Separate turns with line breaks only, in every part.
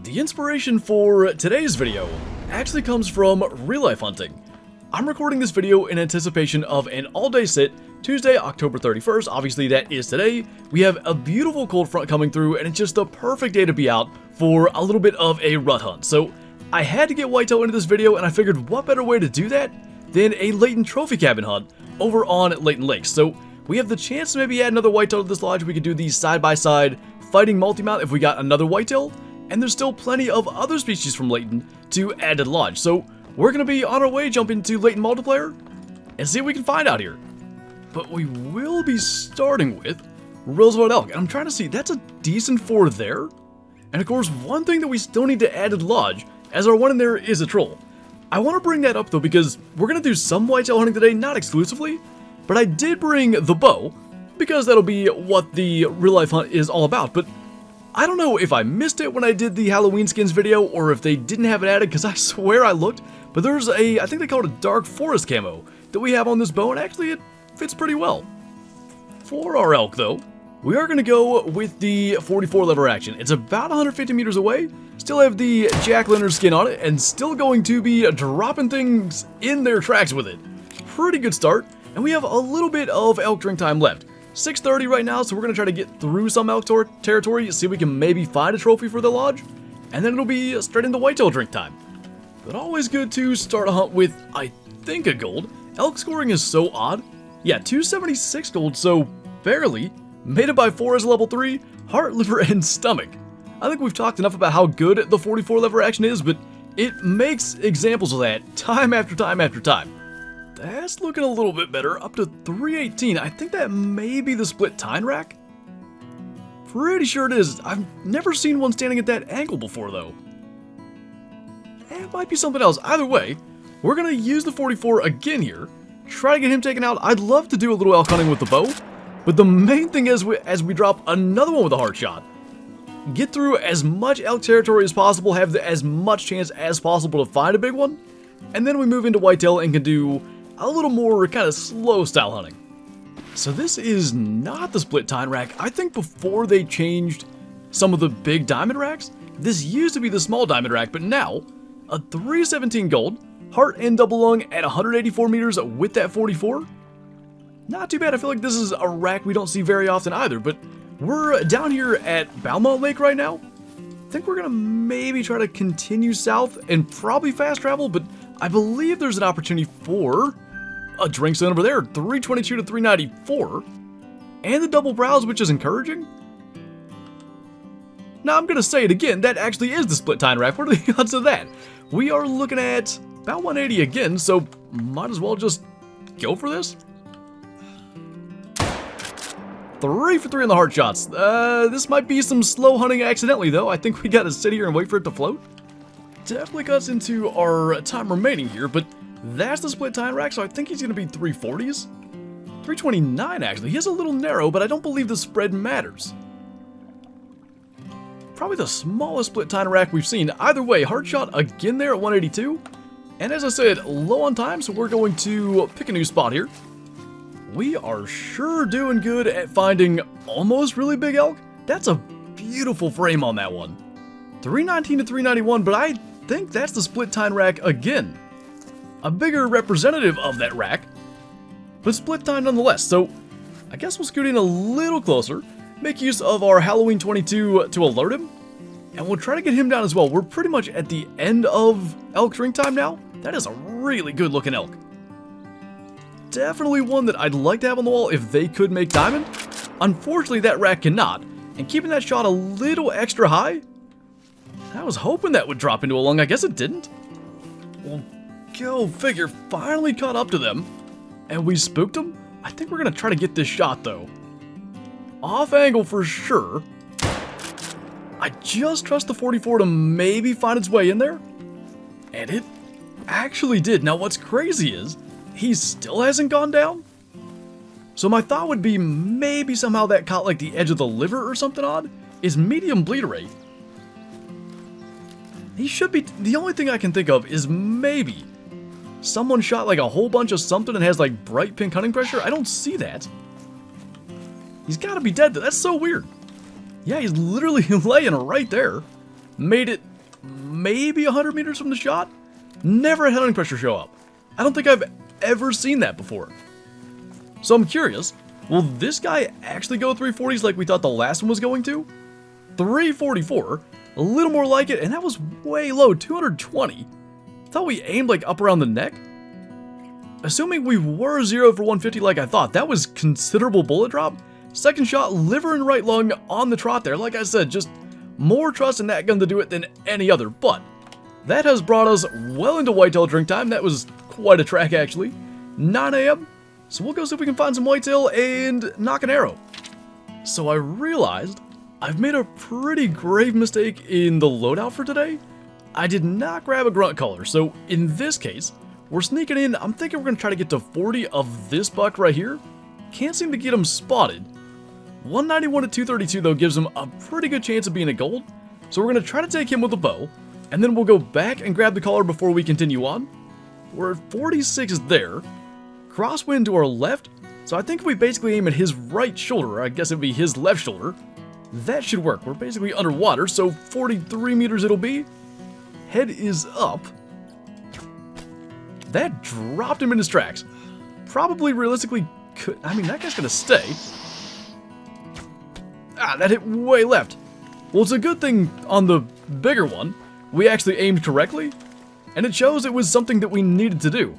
The inspiration for today's video actually comes from real-life hunting. I'm recording this video in anticipation of an all-day sit, Tuesday, October 31st. Obviously, that is today. We have a beautiful cold front coming through, and it's just the perfect day to be out for a little bit of a rut hunt. So I had to get whitetail into this video, and I figured what better way to do that than a Layton Trophy Cabin hunt over on Layton Lakes. So we have the chance to maybe add another whitetail to this lodge. We could do these side-by-side fighting multi-mount if we got another whitetail, and there's still plenty of other species from Layton to add to the lodge. So we're going to be on our way, jump into Layton multiplayer, and see what we can find out here. But we will be starting with Roosevelt elk, and I'm trying to see, that's a decent 4 there. And of course, one thing that we still need to add to the lodge, as our one in there is a troll. I want to bring that up though, because we're going to do some whitetail hunting today, not exclusively, but I did bring the bow, because that'll be what the real life hunt is all about. But I don't know if I missed it when I did the Halloween skins video, or if they didn't have it added, because I swear I looked, but there's I think they call it a dark forest camo that we have on this bow, and actually it fits pretty well. For our elk though, we are going to go with the 44 lever action. It's about 150 meters away, still have the jack lantern skin on it, and still going to be dropping things in their tracks with it. Pretty good start, and we have a little bit of elk drink time left. 6:30 right now, so we're going to try to get through some elk territory, see if we can maybe find a trophy for the lodge, and then it'll be straight into whitetail drink time. But always good to start a hunt with, I think, a gold. Elk scoring is so odd. Yeah, 276 gold, so barely. Made it by 4 as a level 3, heart, liver, and stomach. I think we've talked enough about how good the 44 lever action is, but it makes examples of that time after time after time. That's looking a little bit better, up to 318. I think that may be the split tine rack. Pretty sure it is. I've never seen one standing at that angle before though. It might be something else. Either way, we're going to use the 44 again here. Try to get him taken out. I'd love to do a little elk hunting with the bow, but the main thing is as we drop another one with a heart shot, get through as much elk territory as possible, have as much chance as possible to find a big one, and then we move into whitetail and can do a little more kind of slow style hunting. So this is not the split tine rack. I think before they changed some of the big diamond racks, this used to be the small diamond rack, but now a 317 gold, heart and double lung at 184 meters with that 44. Not too bad. I feel like this is a rack we don't see very often either, but we're down here at Belmont Lake right now. I think we're gonna maybe try to continue south and probably fast travel, but I believe there's an opportunity for a drink zone over there, 322 to 394, and the double browse, which is encouraging. Now I'm gonna say it again, that actually is the split tine rack. What are the odds of that? We are looking at about 180 again, so might as well just go for this. 3 for 3 on the heart shots. This might be some slow hunting accidentally though. I think we gotta sit here and wait for it to float. Definitely cuts into our time remaining here, but that's the split tine rack, so I think he's going to be 340s. 329 actually. He is a little narrow, but I don't believe the spread matters. Probably the smallest split tine rack we've seen. Either way, heart shot again there at 182. And as I said, low on time, so we're going to pick a new spot here. We are sure doing good at finding almost really big elk. That's a beautiful frame on that one. 319 to 391, but I think that's the split tine rack again. A bigger representative of that rack, but split tine nonetheless. So I guess we'll scoot in a little closer, make use of our Halloween 22 to alert him, and we'll try to get him down as well. We're pretty much at the end of elk drink time now. That is a really good looking elk. Definitely one that I'd like to have on the wall if they could make diamond. Unfortunately, that rack cannot, and keeping that shot a little extra high, I was hoping that would drop into a lung. I guess it didn't. Well, go figure, finally caught up to them, and we spooked them. I think we're gonna try to get this shot though. Off angle for sure. I just trust the 44 to maybe find its way in there, and it actually did. Now what's crazy is, he still hasn't gone down. So my thought would be maybe somehow that caught like the edge of the liver or something odd. Is medium bleed rate. He should be, the only thing I can think of is maybe someone shot like a whole bunch of something and has like bright pink hunting pressure. I don't see that. He's gotta be dead though. That's so weird. Yeah, he's literally laying right there. Made it maybe 100 meters from the shot. Never had hunting pressure show up. I don't think I've ever seen that before. So I'm curious, will this guy actually go 340s like we thought the last one was going to? 344, a little more like it, and that was way low, 220. Thought we aimed like up around the neck. Assuming we were 0 for 150 like I thought, that was considerable bullet drop. Second shot, liver and right lung on the trot there. Like I said, just more trust in that gun to do it than any other. But that has brought us well into whitetail drink time. That was quite a track actually. 9 a.m. So we'll go see if we can find some whitetail and knock an arrow. So I realized I've made a pretty grave mistake in the loadout for today. I did not grab a grunt collar. So in this case, we're sneaking in. I'm thinking we're going to try to get to 40 of this buck right here. Can't seem to get him spotted. 191 to 232 though gives him a pretty good chance of being a gold. So we're going to try to take him with a bow. And then we'll go back and grab the collar before we continue on. We're at 46 there. Crosswind to our left. So I think if we basically aim at his right shoulder, I guess it'd be his left shoulder. That should work. We're basically underwater. So 43 meters it'll be. Head is up. That dropped him in his tracks. Probably realistically could. I mean, that guy's going to stay. Ah, that hit way left. Well, it's a good thing on the bigger one, we actually aimed correctly, and it shows it was something that we needed to do.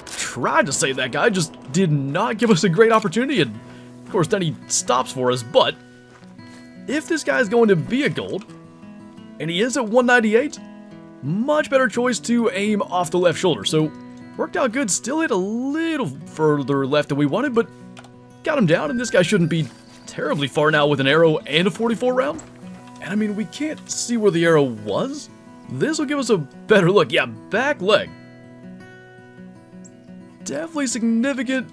Tried to save that guy, just did not give us a great opportunity, and of course then he stops for us, but if this guy's going to be a gold, and he is at 198, much better choice to aim off the left shoulder, so worked out good, still hit a little further left than we wanted, but got him down, and this guy shouldn't be terribly far now with an arrow and a 44 round. And I mean, we can't see where the arrow was. This will give us a better look. Yeah, back leg. Definitely significant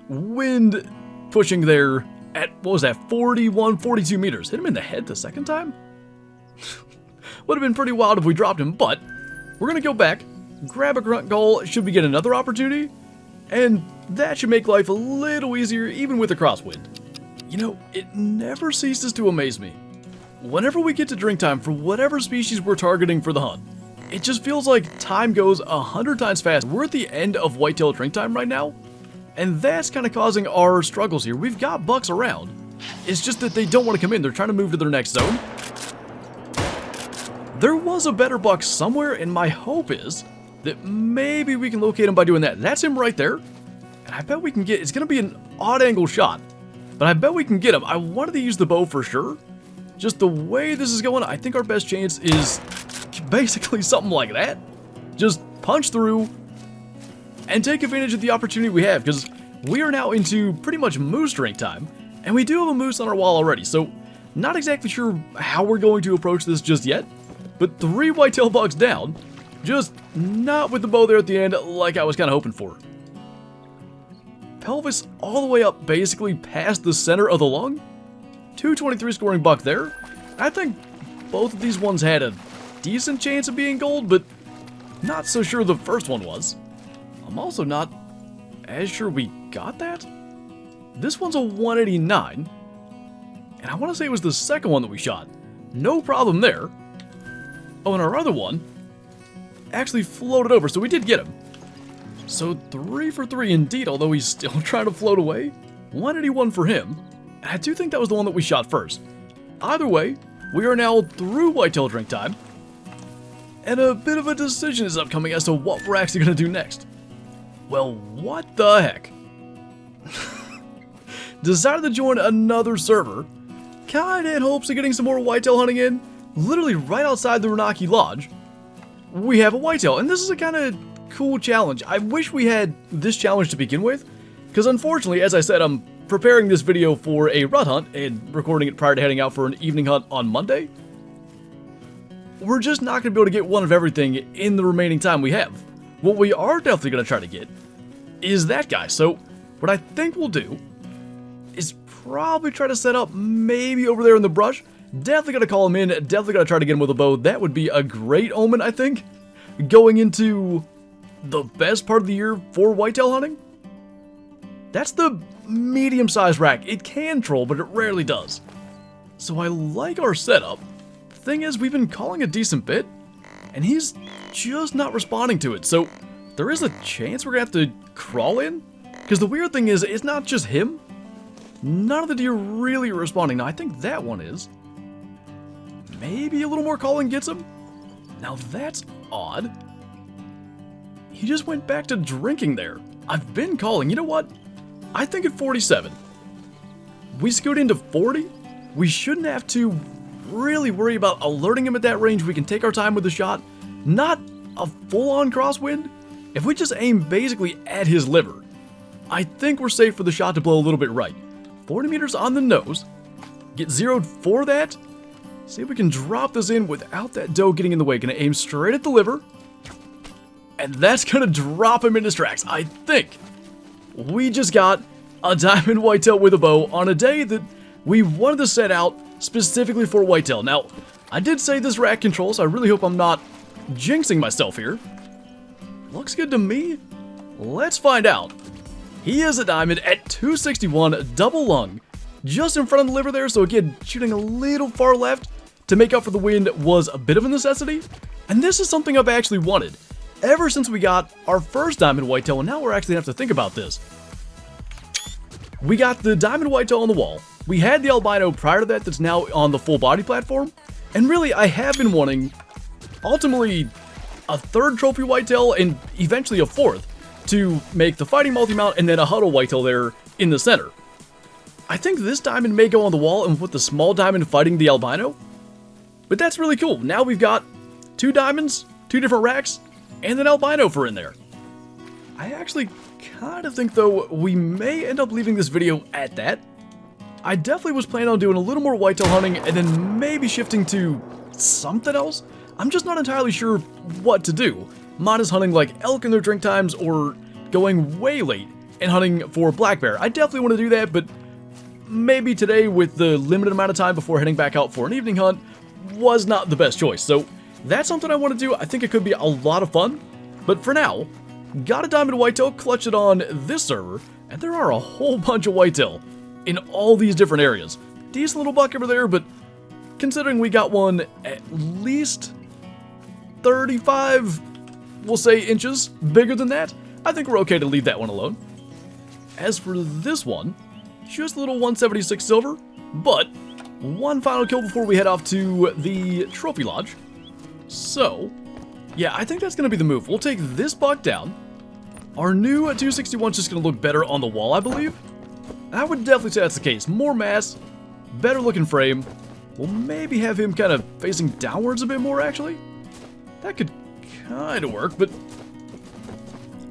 wind pushing there at, what was that, 41, 42 meters. Hit him in the head the second time? Would have been pretty wild if we dropped him, but we're going to go back, grab a grunt goal should we get another opportunity, and that should make life a little easier even with a crosswind. You know, it never ceases to amaze me. Whenever we get to drink time for whatever species we're targeting for the hunt, it just feels like time goes 100 times fast. We're at the end of whitetail drink time right now, and that's kind of causing our struggles here. We've got bucks around. It's just that they don't want to come in. They're trying to move to their next zone. There was a better buck somewhere, and my hope is that maybe we can locate him by doing that. That's him right there. And I bet we can get, it's going to be an odd angle shot, but I bet we can get him. I wanted to use the bow for sure. Just the way this is going, I think our best chance is basically something like that. Just punch through and take advantage of the opportunity we have, because we are now into pretty much moose drink time, and we do have a moose on our wall already, so not exactly sure how we're going to approach this just yet, but 3 whitetail bucks down, just not with the bow there at the end like I was kind of hoping for. Pelvis all the way up basically past the center of the lung. 223 scoring buck there. I think both of these ones had a decent chance of being gold, but not so sure the first one was. I'm also not as sure we got that. This one's a 189, and I want to say it was the second one that we shot. No problem there. Oh, and our other one actually floated over, so we did get him. So 3 for 3 indeed, although he's still trying to float away. 181 for him. And I do think that was the one that we shot first. Either way, we are now through whitetail drink time, and a bit of a decision is upcoming as to what we're actually going to do next. Well, what the heck? Decided to join another server, kinda in hopes of getting some more whitetail hunting in. Literally right outside the Renaki Lodge, we have a whitetail, and this is a kind of cool challenge. I wish we had this challenge to begin with, because unfortunately, as I said, I'm preparing this video for a rut hunt and recording it prior to heading out for an evening hunt on Monday. We're just not going to be able to get one of everything in the remaining time we have. What we are definitely going to try to get is that guy. So what I think we'll do is probably try to set up maybe over there in the brush. Definitely going to call him in. Definitely going to try to get him with a bow. That would be a great omen, I think, going into the best part of the year for whitetail hunting. That's the medium-sized rack. It can troll, but it rarely does. So I like our setup. The thing is, we've been calling a decent bit, and he's just not responding to it. So there is a chance we're gonna have to crawl in. Because the weird thing is, it's not just him. None of the deer really are responding. Now, I think that one is. Maybe a little more calling gets him. Now, that's odd. He just went back to drinking there. I've been calling. You know what? I think at 47, we scoot into 40. We shouldn't have to really worry about alerting him at that range. We can take our time with the shot. Not a full-on crosswind. If we just aim basically at his liver, I think we're safe for the shot to blow a little bit right. 40 meters on the nose. Get zeroed for that. See if we can drop this in without that doe getting in the way. Gonna aim straight at the liver. And that's gonna drop him in his tracks. I think we just got a diamond whitetail with a bow on a day that we wanted to set out specifically for whitetail. Now, I did say this rack control, so I really hope I'm not jinxing myself here. Looks good to me. Let's find out. He is a diamond at 261, double lung, just in front of the liver there. So again, shooting a little far left to make up for the wind was a bit of a necessity. And this is something I've actually wanted ever since we got our first diamond whitetail, and now we're actually gonna have to think about this. We got the diamond whitetail on the wall. We had the albino prior to that that's now on the full body platform. And really, I have been wanting, ultimately, a third trophy whitetail and eventually a fourth to make the fighting multi-mount and then a huddle whitetail there in the center. I think this diamond may go on the wall and put the small diamond fighting the albino. But that's really cool. Now we've got 2 diamonds, 2 different racks, and an albino for in there. I actually kind of think, though, we may end up leaving this video at that. I definitely was planning on doing a little more whitetail hunting and then maybe shifting to something else. I'm just not entirely sure what to do. Mine is hunting like elk in their drink times or going way late and hunting for black bear. I definitely want to do that, but maybe today with the limited amount of time before heading back out for an evening hunt was not the best choice. So that's something I want to do. I think it could be a lot of fun. But for now, got a diamond whitetail, clutched it on this server, and there are a whole bunch of whitetail in all these different areas. Decent little buck over there, but considering we got one at least 35, we'll say, inches bigger than that, I think we're okay to leave that one alone. As for this one, just a little 176 silver, but one final kill before we head off to the trophy lodge. So, yeah, I think that's going to be the move. We'll take this buck down. Our new 261 is just going to look better on the wall, I believe. I would definitely say that's the case. More mass, better looking frame. We'll maybe have him kind of facing downwards a bit more, actually. That could kind of work, but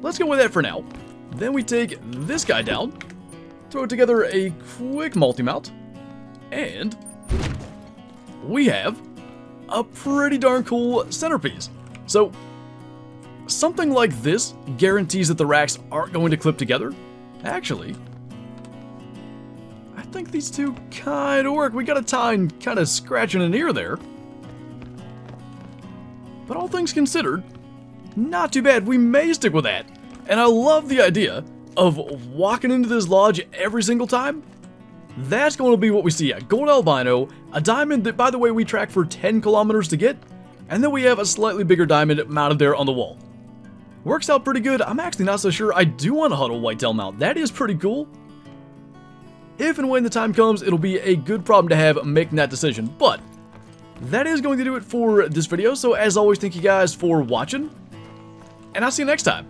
let's go with that for now. Then we take this guy down, throw together a quick multi-mount, and we have a pretty darn cool centerpiece. So, something like this guarantees that the racks aren't going to clip together. Actually, I think these two kind of work. We got a tine kind of scratching an ear there. But all things considered, not too bad. We may stick with that. And I love the idea of walking into this lodge every single time. That's going to be what we see. A gold albino, a diamond that, by the way, we track for 10 kilometers to get, and then we have a slightly bigger diamond mounted there on the wall. Works out pretty good. I'm actually not so sure I do want a huddle whitetail mount. That is pretty cool. If and when the time comes, it'll be a good problem to have making that decision. But that is going to do it for this video. So as always, thank you guys for watching, and I'll see you next time.